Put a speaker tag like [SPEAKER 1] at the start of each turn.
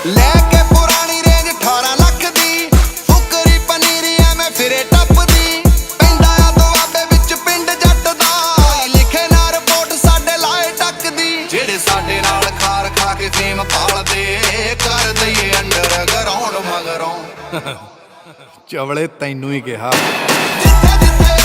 [SPEAKER 1] ਲੈਕੇ ਪੁਰਾਣੀ ਰੇਂਜ 18 ਲੱਖ ਦੀ ਫੁਕਰੀ ਪਨੀਰੀ ਐਵੇਂ ਫਿਰੇ ਟੱਪਦੀ ਪੈਂਦਾ ਆ ਦੁਆਬੇ ਵਿੱਚ ਪਿੰਡ ਜੱਟ ਦਾ ਲਿਖੇ ਨਾ ਰਿਪੋਰਟ ਸਾਡੇ ਲਾਏ ਟੱਕਦੀ ਜਿਹੜੇ ਸਾਡੇ ਨਾਲ ਖਾਰ ਖਾ ਕੇ ਫੇਮ ਪਾਲਦੇ ਕਰ ਦਈਏ ਅੰਡਰ ਗਰਾਊਂਡ ਮਗਰੋਂ
[SPEAKER 2] ਚਵਲੇ ਤੈਨੂੰ ਹੀ ਕਿਹਾ
[SPEAKER 1] ਜਿੱਥੇ ਜਿੱਥੇ